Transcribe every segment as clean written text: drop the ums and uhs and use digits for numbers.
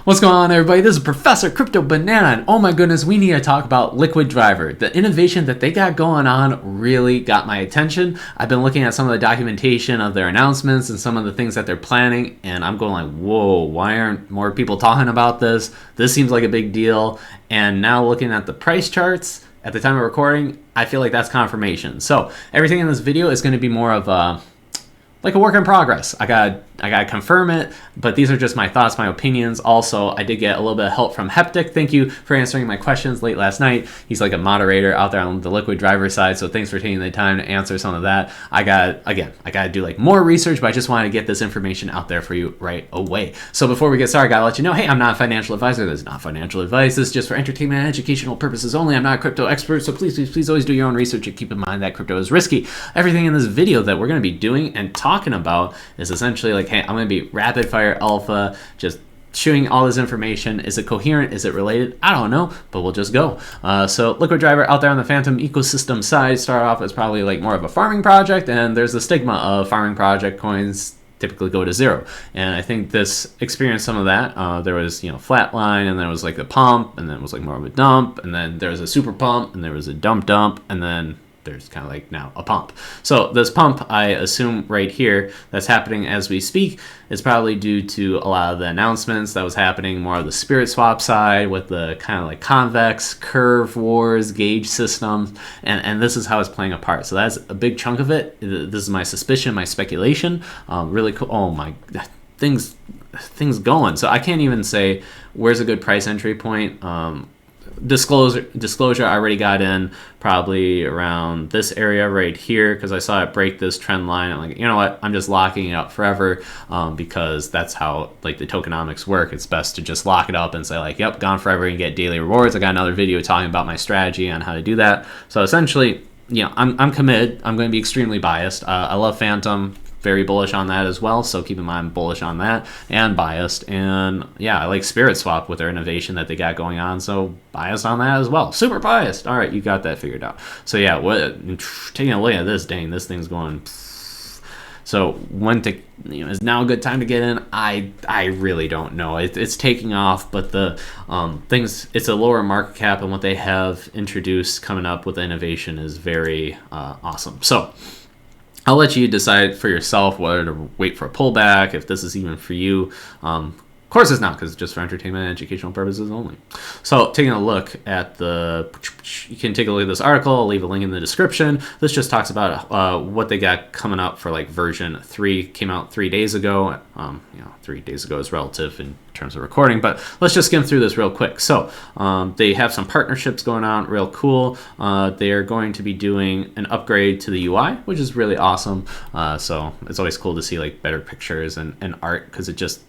What's going on, everybody? This is Professor Crypto Banana, and oh my goodness, we need to talk about Liquid Driver. The innovation that they got going on really got my attention. I've been looking at some of the documentation of their announcements and some of the things that they're planning, and I'm going like, whoa, why aren't more people talking about this? This seems like a big deal. And now looking at the price charts at the time of recording, I feel like that's confirmation. So everything in this video is going to be more of a work in progress. I gotta confirm it, but these are just my thoughts, my opinions. Also, I did get a little bit of help from Heptic. Thank you for answering my questions late last night. He's like a moderator out there on the Liquid Driver side, so thanks for taking the time to answer some of that. I gotta do like more research, but I just wanted to get this information out there for you right away. So before we get started, I gotta let you know, hey, I'm not a financial advisor. This is not financial advice. This is just for entertainment and educational purposes only. I'm not a crypto expert, so please always do your own research and keep in mind that crypto is risky. Everything in this video that we're gonna be doing and talking about is essentially like, hey, I'm gonna be rapid fire alpha, just shooting all this information. Is it coherent? Is it related? I don't know, but we'll just go. So Liquid Driver out there on the Fantom ecosystem side start off as probably like more of a farming project, and there's the stigma of farming project coins typically go to zero. And I think this experienced some of that. There was, flatline, and there was like a pump, and then it was like more of a dump, and then there was a super pump, and there was a dump, and then there's kind of like now a pump. So this pump, I assume right here, that's happening as we speak, is probably due to a lot of the announcements that was happening more of the SpiritSwap side with the kind of like convex curve wars, gauge systems, and this is how it's playing a part. So that's a big chunk of it. This is my suspicion, my speculation. Really cool. Oh my, things going. So I can't even say where's a good price entry point. Disclosure, I already got in probably around this area right here because I saw it break this trend line. I'm like, you know what, I'm just locking it up forever, because that's how like the tokenomics work. It's best to just lock it up and say like, yep, gone forever, and get daily rewards. I got another video talking about my strategy on how to do that. So essentially, I'm committed. I'm going to be extremely biased. I love Fantom. Very bullish on that as well, so keep in mind I'm bullish on that and biased. And yeah, I like SpiritSwap with their innovation that they got going on, so biased on that as well. Super biased. All right, you got that figured out. So yeah, taking a look at this, dang, this thing's going. So when to, is now a good time to get in? I really don't know. It's taking off, but the it's a lower market cap, and what they have introduced coming up with innovation is very awesome. So I'll let you decide for yourself whether to wait for a pullback, if this is even for you. Of course it's not, because it's just for entertainment and educational purposes only. So taking a look at you can take a look at this article. I'll leave a link in the description. This just talks about what they got coming up for like version 3. Came out 3 days ago. 3 days ago is relative in terms of recording, but let's just skim through this real quick. So they have some partnerships going on, real cool. They are going to be doing an upgrade to the UI, which is really awesome. So it's always cool to see like better pictures and art, because it just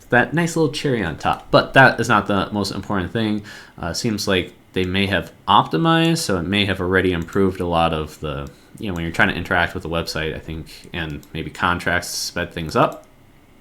that nice little cherry on top. But that is not the most important thing. Seems like they may have optimized, so it may have already improved a lot of the, when you're trying to interact with the website, I think, and maybe contracts sped things up.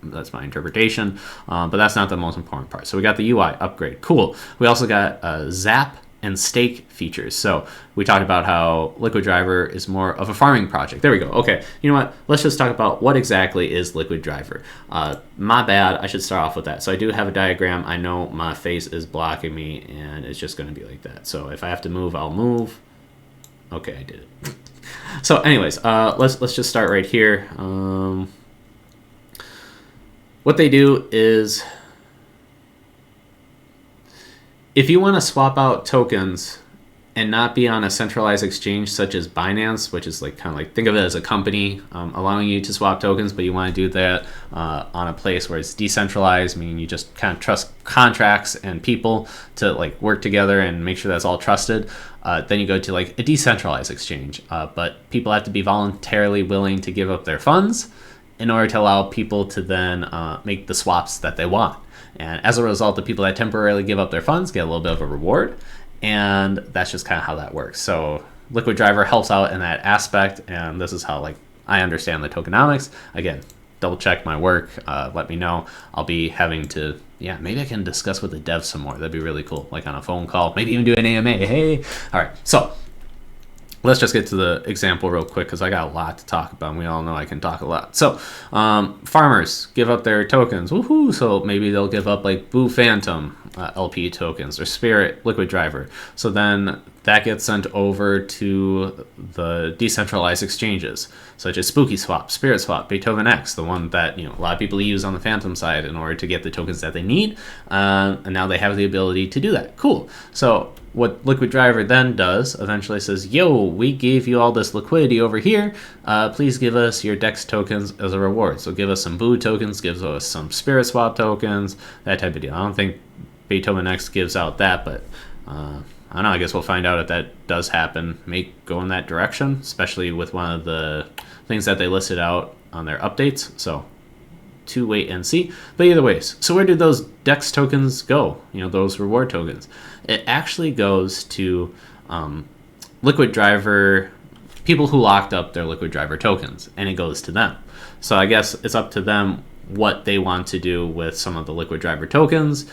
That's my interpretation, but that's not the most important part. So we got the UI upgrade. Cool. We also got Zap and Stake features. So we talked about how Liquid Driver is more of a farming project. There we go. Okay, you know what? Let's just talk about what exactly is Liquid Driver. My bad. I should start off with that. So I do have a diagram. I know my face is blocking me, and it's just going to be like that. So if I have to move, I'll move. Okay, I did it. So anyways, let's just start right here. What they do is, if you want to swap out tokens and not be on a centralized exchange such as Binance, which is like kind of like, think of it as a company allowing you to swap tokens, but you want to do that on a place where it's decentralized, meaning you just kind of trust contracts and people to like work together and make sure that's all trusted. Then you go to like a decentralized exchange, but people have to be voluntarily willing to give up their funds in order to allow people to then make the swaps that they want. And as a result, the people that temporarily give up their funds get a little bit of a reward, and that's just kind of how that works. So Liquid Driver helps out in that aspect, and this is how like I understand the tokenomics. Again, double check my work, let me know. I'll be having to, maybe I can discuss with the devs some more. That'd be really cool, like on a phone call, maybe even do an AMA. Hey, all right. So let's just get to the example real quick because I got a lot to talk about. And we all know I can talk a lot. So farmers give up their tokens. Woohoo! So maybe they'll give up like Boo Fantom LP tokens or Spirit Liquid Driver. So then that gets sent over to the decentralized exchanges such as SpookySwap, SpiritSwap, Beethoven X, the one that a lot of people use on the Fantom side in order to get the tokens that they need. And now they have the ability to do that. Cool. So what Liquid Driver then does eventually says, yo, we gave you all this liquidity over here. Please give us your DEX tokens as a reward. So give us some Boo tokens, give us some SpiritSwap tokens, that type of deal. I don't think Beethoven X gives out that, but I don't know. I guess we'll find out if that does happen. May go in that direction, especially with one of the things that they listed out on their updates. So to wait and see. But either ways, so where do those DEX tokens go? Those reward tokens. It actually goes to Liquid Driver, people who locked up their Liquid Driver tokens, and it goes to them. So I guess it's up to them what they want to do with some of the Liquid Driver tokens.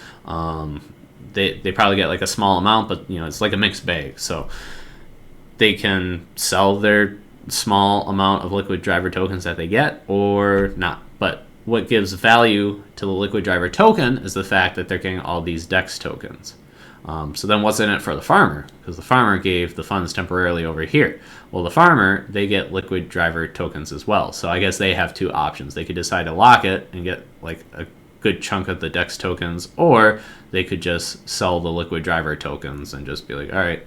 They probably get like a small amount, but it's like a mixed bag. So they can sell their small amount of Liquid Driver tokens that they get or not. But what gives value to the Liquid Driver token is the fact that they're getting all these DEX tokens. So then what's in it for the farmer? Because the farmer gave the funds temporarily over here. Well, the farmer, they get Liquid Driver tokens as well. So I guess they have two options. They could decide to lock it and get like a good chunk of the DEX tokens, or they could just sell the Liquid Driver tokens and just be like, all right,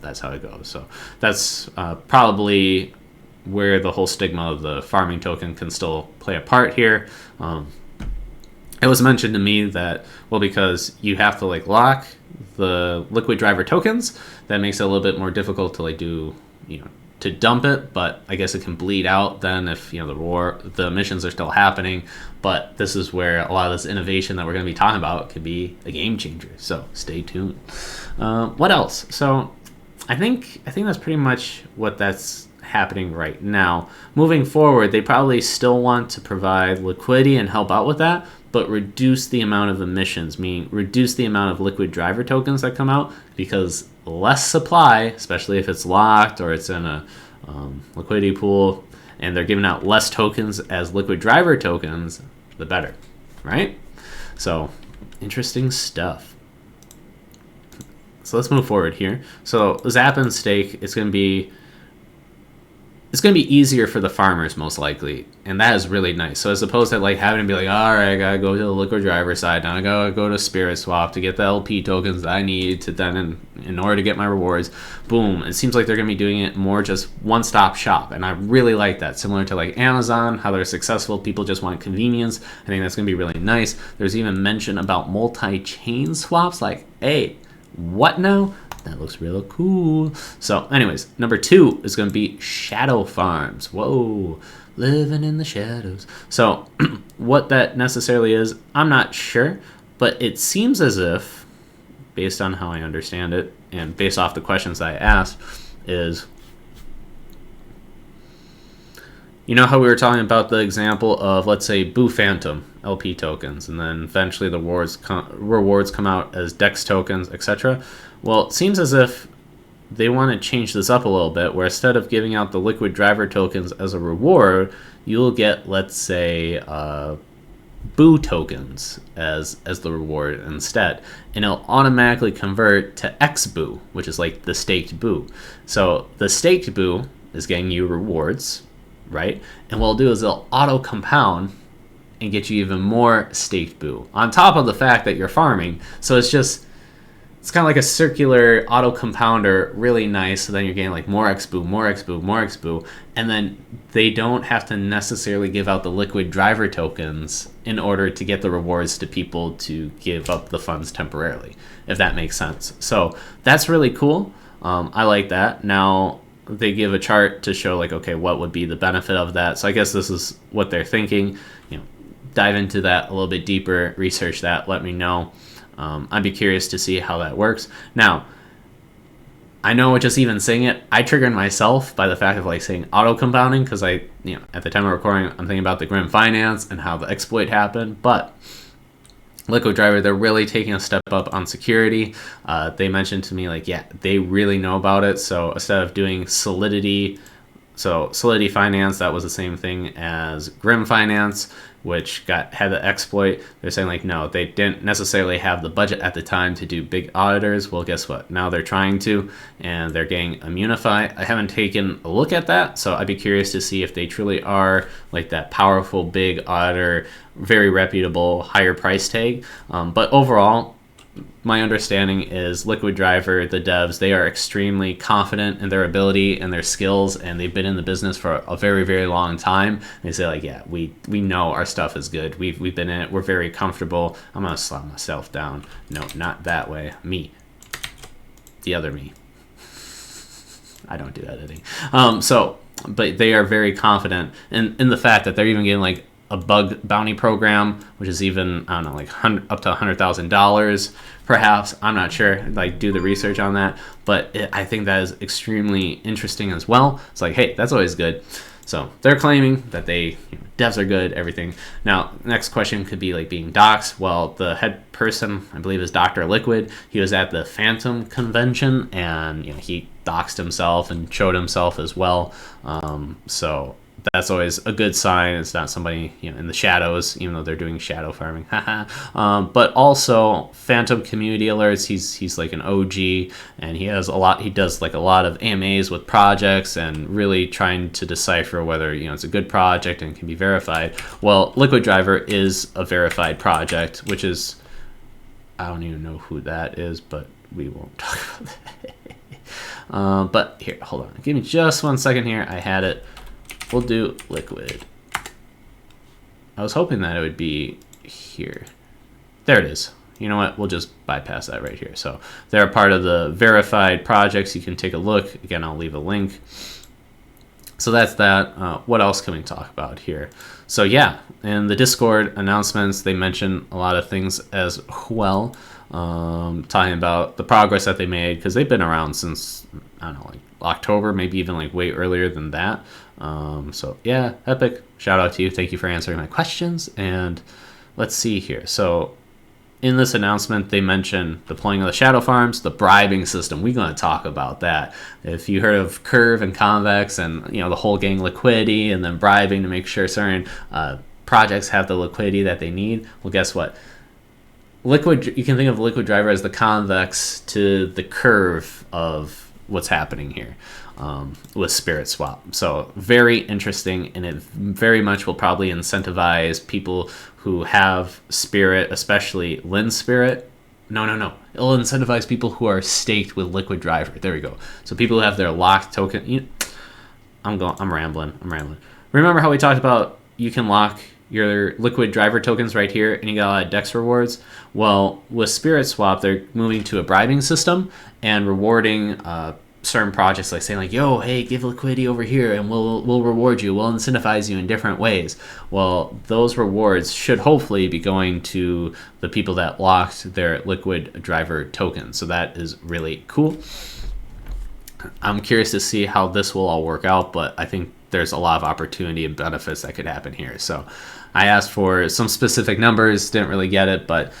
that's how it goes. So that's probably where the whole stigma of the farming token can still play a part here. It was mentioned to me that, well, because you have to like lock the Liquid Driver tokens, that makes it a little bit more difficult to like do, to dump it, but I guess it can bleed out then if the emissions are still happening. But this is where a lot of this innovation that we're going to be talking about could be a game changer. So stay tuned. What else? So I think that's pretty much what that's happening right now. Moving forward, they probably still want to provide liquidity and help out with that, but reduce the amount of emissions, meaning reduce the amount of Liquid Driver tokens that come out, because less supply, especially if it's locked or it's in a liquidity pool, and they're giving out less tokens as Liquid Driver tokens, the better, right? So interesting stuff. So let's move forward here. So Zap and Stake, it's going to be easier for the farmers most likely, and that is really nice. So as opposed to like having to be like, all right, I gotta go to the Liquid Driver side, now I gotta go to SpiritSwap to get the LP tokens that I need to then in order to get my rewards. Boom! It seems like they're gonna be doing it more just one-stop shop, and I really like that. Similar to like Amazon, how they're successful, people just want convenience. I think that's gonna be really nice. There's even mention about multi-chain swaps. Like, hey, what now? That looks real cool. So anyways, number 2 is going to be shadow farms. Whoa, living in the shadows. So what that necessarily is, I'm not sure, but it seems as if, based on how I understand it and based off the questions I asked, is, how we were talking about the example of, let's say, Boo Fantom LP tokens, and then eventually the rewards come out as DEX tokens, etc. Well, it seems as if they want to change this up a little bit, where instead of giving out the Liquid Driver tokens as a reward, you'll get, let's say, Boo tokens as the reward instead, and it'll automatically convert to XBoo, which is like the staked Boo. So the staked Boo is getting you rewards, right? And what it'll do is it'll auto compound and get you even more staked Boo on top of the fact that you're farming. So it's kind of like a circular auto compounder, really nice. So then you're getting like more XBoo, more XBoo, more XBoo, and then they don't have to necessarily give out the Liquid Driver tokens in order to get the rewards to people to give up the funds temporarily, if that makes sense. So that's really cool. I like that. Now they give a chart to show like, okay, what would be the benefit of that? So I guess this is what they're thinking. Dive into that a little bit deeper, research that, let me know. I'd be curious to see how that works. Now, I know just even saying it, I triggered myself by the fact of like saying auto compounding, because at the time of recording, I'm thinking about the Grim Finance and how the exploit happened. But Liquid Driver, they're really taking a step up on security. They mentioned to me, like, yeah, they really know about it. So instead of doing Solidity, so Solidity Finance, that was the same thing as Grim Finance, which had the exploit. They're saying, like, no, they didn't necessarily have the budget at the time to do big auditors. Well, guess what? Now they're trying to, and they're getting Immunify. I haven't taken a look at that, so I'd be curious to see if they truly are like that powerful big auditor, very reputable, higher price tag. But overall, my understanding is Liquid Driver, the devs, they are extremely confident in their ability and their skills, and they've been in the business for a very, very long time. They say, like, yeah, we know our stuff is good. We've been in it. We're very comfortable. I'm going to slap myself down. No, not that way. Me. The other me. I don't do editing. But they are very confident in the fact that they're even getting, like, a bug bounty program, which is even, I don't know, like up to $100,000 perhaps. I'm not sure, like, do the research on that, but I think that is extremely interesting as well. It's like, hey, that's always good. So they're claiming that devs are good, everything. Now, next question could be, like, being doxxed. Well, the head person, I believe, is Dr.Liquid. He was at the Fantom convention, and he doxed himself and showed himself as well. So that's always a good sign. It's not somebody in the shadows, even though they're doing shadow farming. But also Fantom Community Alerts. He's like an OG, and he does like a lot of AMAs with projects and really trying to decipher whether it's a good project and can be verified. Well, Liquid Driver is a verified project, which is, I don't even know who that is, but we won't talk about that. But here, hold on, give me just 1 second here. I had it. We'll do Liquid. I was hoping that it would be here. There it is. You know what? We'll just bypass that right here. So they're part of the verified projects. You can take a look. Again, I'll leave a link. So that's that. What else can we talk about here? So yeah, in the Discord announcements, they mention a lot of things as well. Talking about the progress that they made, because they've been around since, I don't know, like October, maybe even like way earlier than that. So yeah, Epic, shout out to you. Thank you for answering my questions. And let's see here. So in this announcement, they mention deploying of the shadow farms, the bribing system. We're going to talk about that. If you heard of Curve and Convex and the whole gang liquidity and then bribing to make sure certain projects have the liquidity that they need, well, guess what? You can think of Liquid Driver as the Convex to the Curve of what's happening here with SpiritSwap. So very interesting, and it very much will probably incentivize people who have Spirit, especially LINSPIRIT. No. It'll incentivize people who are staked with Liquid Driver. There we go. So people who have their locked token. I'm rambling. Remember how we talked about you can lock your Liquid Driver tokens right here, and you got a lot of DEX rewards? Well, with SpiritSwap, they're moving to a bribing system and rewarding certain projects, like saying, like, yo, hey, give liquidity over here and we'll reward you, we'll incentivize you in different ways. Well, those rewards should hopefully be going to the people that locked their Liquid Driver token. So that is really cool. I'm curious to see how this will all work out, but I think there's a lot of opportunity and benefits that could happen here. So I asked for some specific numbers, didn't really get it, but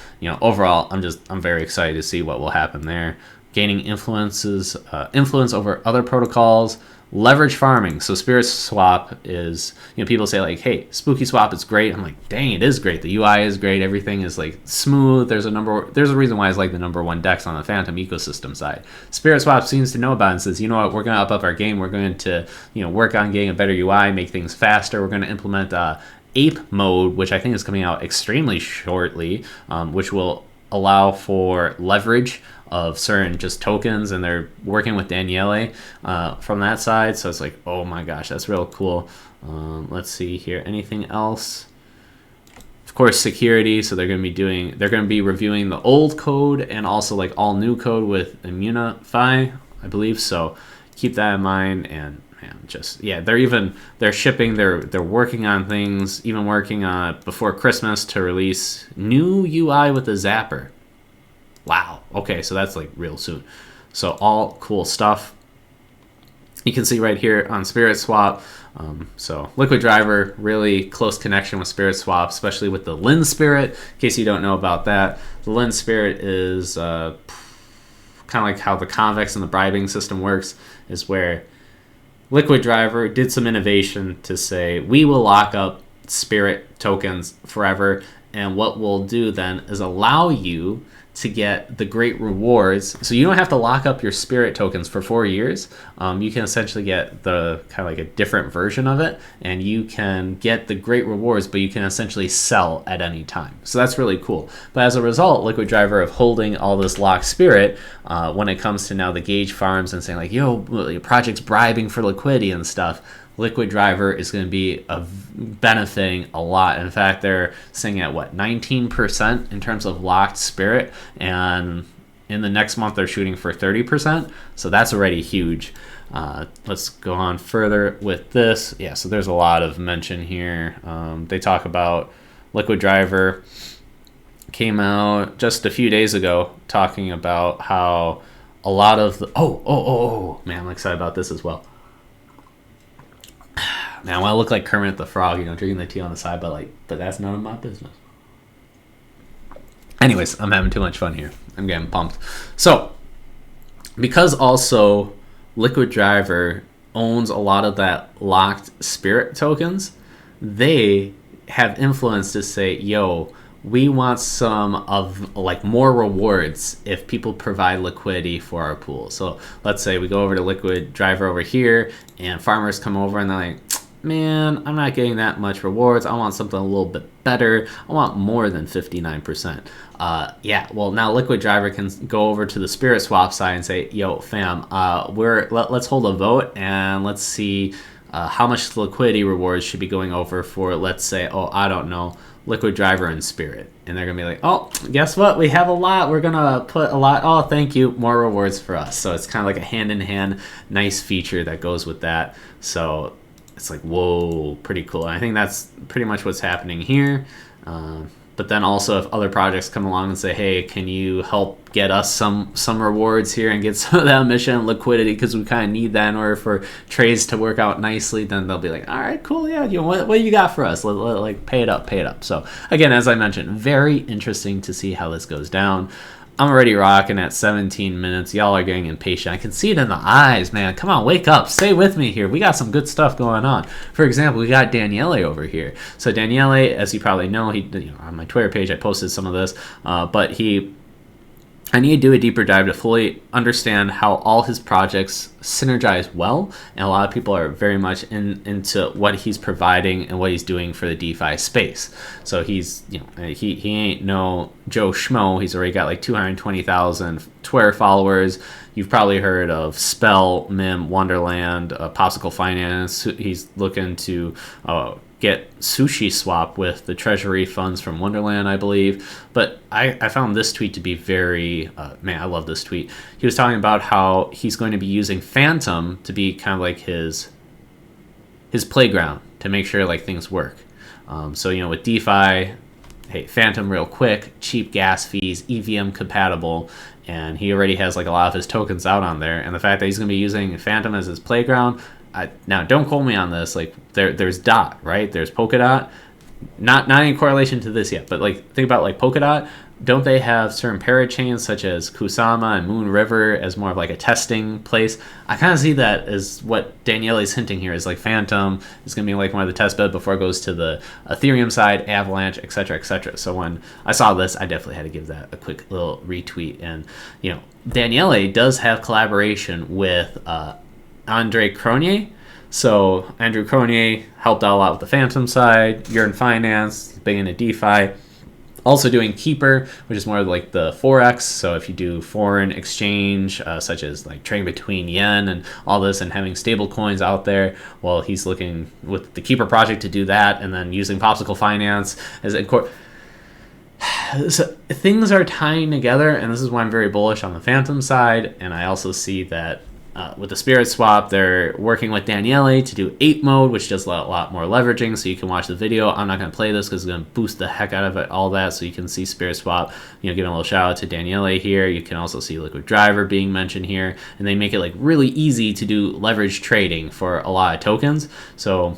overall, I'm very excited to see what will happen there. Gaining influence over other protocols, leverage farming. So SpiritSwap is, people say, like, hey, SpookySwap is great. I'm like, dang, it is great. The UI is great. Everything is, like, smooth. There's a reason why it's like the #1 DEX on the Fantom ecosystem side. SpiritSwap seems to know about it and says, you know what, we're going to up our game. We're going to, work on getting a better UI, make things faster. We're going to implement APE mode, which I think is coming out extremely shortly, which will allow for leverage of certain just tokens, and they're working with Daniele from that side. So it's like, oh my gosh, that's real cool. Let's see here. Anything else? Of course, security. So they're going to be reviewing the old code and also like all new code with Immunify, I believe. So keep that in mind. And they're shipping. They're working on things. Even working on before Christmas to release new UI with a zapper. Wow. Okay, so that's like real soon. So all cool stuff. You can see right here on SpiritSwap. So Liquid Driver, really close connection with SpiritSwap, especially with the LINSPIRIT. In case you don't know about that, the LINSPIRIT is kind of like how the convex and the bribing system works, is where Liquid Driver did some innovation to say, we will lock up Spirit tokens forever, and what we'll do then is allow you to get the great rewards. So you don't have to lock up your Spirit tokens for 4 years. You can essentially get the kind of like a different version of it, and you can get the great rewards, but you can essentially sell at any time. So that's really cool. But as a result, Liquid Driver of holding all this locked Spirit, when it comes to now the gauge farms and saying like, yo, your project's bribing for liquidity and stuff, Liquid Driver is going to be benefiting a lot. In fact, they're sitting at 19% in terms of locked Spirit, and in the next month they're shooting for 30%. So that's already huge. Let's go on further with this. Yeah, so there's a lot of mention here. They talk about Liquid Driver came out just a few days ago talking about how a lot of the man, I'm excited about this as well. Now, I want to look like Kermit the Frog, drinking the tea on the side, but that's none of my business. Anyways, I'm having too much fun here. I'm getting pumped. So, because also Liquid Driver owns a lot of that locked Spirit tokens, they have influence to say, yo, we want some of more rewards if people provide liquidity for our pool. So let's say we go over to Liquid Driver over here, and farmers come over and they're like, man, I'm not getting that much rewards. I want something a little bit better. I want more than 59%. Well, now Liquid Driver can go over to the SpiritSwap side and say, yo, fam, let's hold a vote and let's see how much liquidity rewards should be going over for, let's say, I don't know, Liquid Driver and Spirit. And they're going to be like, oh, guess what? We have a lot. We're going to put a lot. Oh, thank you. More rewards for us. So it's kind of like a hand-in-hand nice feature that goes with that. So it's like, whoa, pretty cool. And I think that's pretty much what's happening here. But then also if other projects come along and say, hey, can you help get us some rewards here and get some of that emission and liquidity because we kind of need that in order for trades to work out nicely, then they'll be like, all right, cool, yeah, what do you got for us? Pay it up. So again, as I mentioned, very interesting to see how this goes down. I'm already rocking at 17 minutes. Y'all are getting impatient. I can see it in the eyes, man. Come on, wake up. Stay with me here. We got some good stuff going on. For example, we got Daniele over here. So Daniele, as you probably know, on my Twitter page, I posted some of this, but I need to do a deeper dive to fully understand how all his projects synergize well, and a lot of people are very much into what he's providing and what he's doing for the DeFi space. So he's, he ain't no Joe Schmo. He's already got 220,000 Twitter followers. You've probably heard of Spell, Mim, Wonderland, Popsicle Finance. He's looking to get Sushi Swap with the treasury funds from Wonderland, I believe. But I found this tweet to be very, I love this tweet. He was talking about how he's going to be using Fantom to be kind of like his playground to make sure things work. So, with DeFi, hey, Fantom real quick, cheap gas fees, EVM compatible, and he already has a lot of his tokens out on there. And the fact that he's going to be using Fantom as his playground, now don't quote me on this. There's Dot, right? There's Polkadot. Not any correlation to this yet, but think about Polkadot. Don't they have certain parachains such as Kusama and Moon River as more of a testing place? I kind of see that as what Daniele's hinting here is Fantom is going to be one of the test bed before it goes to the Ethereum side, Avalanche, etc., etc. So when I saw this, I definitely had to give that a quick little retweet. And Daniele does have collaboration with Andre Cronje. So Andre Cronje helped out a lot with the Fantom side. You're in finance, big into DeFi. Also doing Keeper, which is more the Forex. So if you do foreign exchange, such as trading between yen and all this and having stable coins out there, well, he's looking with the Keeper project to do that, and then using Popsicle Finance as a core. So things are tying together, and this is why I'm very bullish on the Fantom side. And I also see that with the SpiritSwap, they're working with Daniele to do APE mode, which does a lot more leveraging, so you can watch the video. I'm not going to play this because it's going to boost the heck out of it, all that, so you can see SpiritSwap, giving a little shout out to Daniele here. You can also see Liquid Driver being mentioned here, and they make it like really easy to do leverage trading for a lot of tokens. So,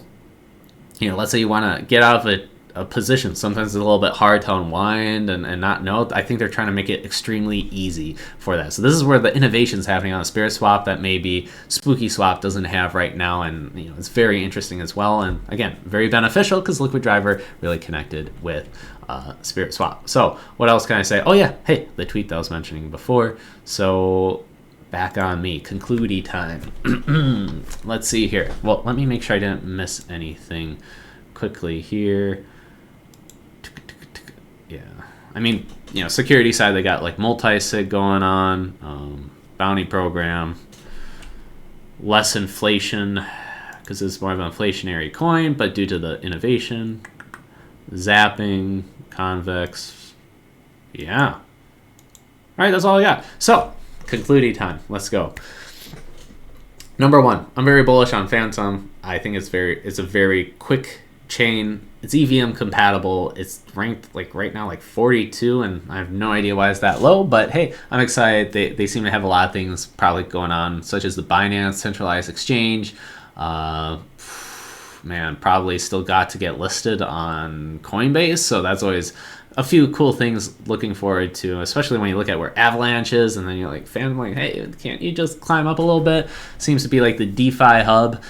let's say you want to get out of a position. Sometimes it's a little bit hard to unwind and not know. I think they're trying to make it extremely easy for that. So this is where the innovation is happening on a SpiritSwap that maybe SpookySwap doesn't have right now, and it's very interesting as well. And again, very beneficial because Liquid Driver really connected with SpiritSwap. So what else can I say? Oh yeah, hey, the tweet that I was mentioning before. So back on me, Concludy time. Let's see here. Well, let me make sure I didn't miss anything quickly here. Yeah, I mean, security side, they got like multi-sig going on, bounty program, less inflation because it's more of an inflationary coin, but due to the innovation, zapping, convex, yeah. All right, that's all I got. So, Concludy time. Let's go. Number one, I'm very bullish on Fantom. I think it's a very quick chain. It's EVM compatible. It's ranked like right now like 42, and I have no idea why it's that low, but hey, I'm excited. They seem to have a lot of things probably going on, such as the Binance centralized exchange. Man, probably still got to get listed on Coinbase, so that's always a few cool things looking forward to, especially when you look at where Avalanche is, and then you're like, Fantom, like, hey, can't you just climb up a little bit? Seems to be like the DeFi hub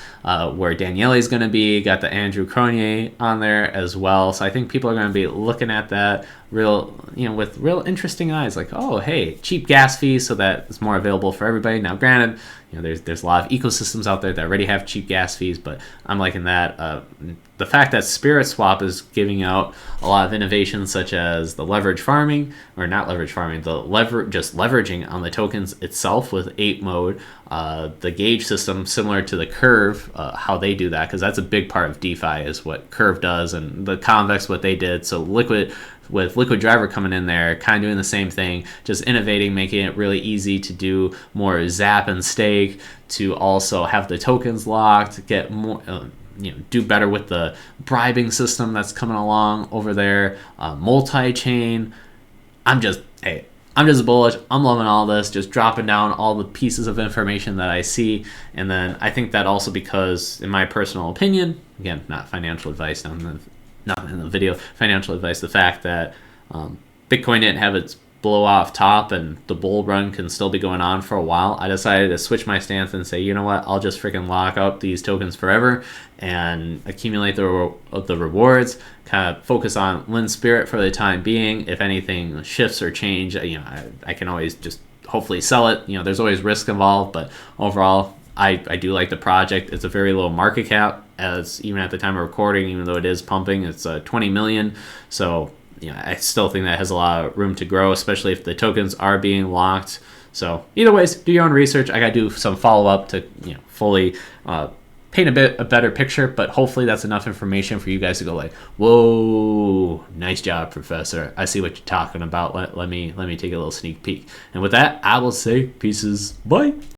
where Daniele is going to be. Got the Andre Cronje on there as well. So I think people are going to be looking at that with real interesting eyes, like, oh, hey, cheap gas fees so that it's more available for everybody. Now, granted, there's a lot of ecosystems out there that already have cheap gas fees, but I'm liking that. The fact that SpiritSwap is giving out a lot of innovations, such as the leverage farming, or not leverage farming, just leveraging on the tokens itself with APE mode, the gauge system similar to the Curve, how they do that, because that's a big part of DeFi is what Curve does, and the Convex what they did. So with Liquid Driver coming in there, kind of doing the same thing, just innovating, making it really easy to do more zap and stake, to also have the tokens locked, get more, do better with the bribing system that's coming along over there, multi-chain. I'm just bullish. I'm loving all this, just dropping down all the pieces of information that I see. And then I think that also because, in my personal opinion, again, not financial advice, not in the video, financial advice, the fact that Bitcoin didn't have its blow off top and the bull run can still be going on for a while, I decided to switch my stance and say, you know what, I'll just freaking lock up these tokens forever and accumulate the rewards, kind of focus on LINSPIRIT for the time being. If anything shifts or change, I can always just hopefully sell it. There's always risk involved, but overall, I do like the project. It's a very low market cap, as even at the time of recording, even though it is pumping, it's 20 million. So I still think that has a lot of room to grow, especially if the tokens are being locked. So either ways, do your own research. I got to do some follow-up to fully paint a better picture, but hopefully that's enough information for you guys to go like, whoa, nice job, Professor. I see what you're talking about. Let me take a little sneak peek. And with that, I will say pieces. Bye.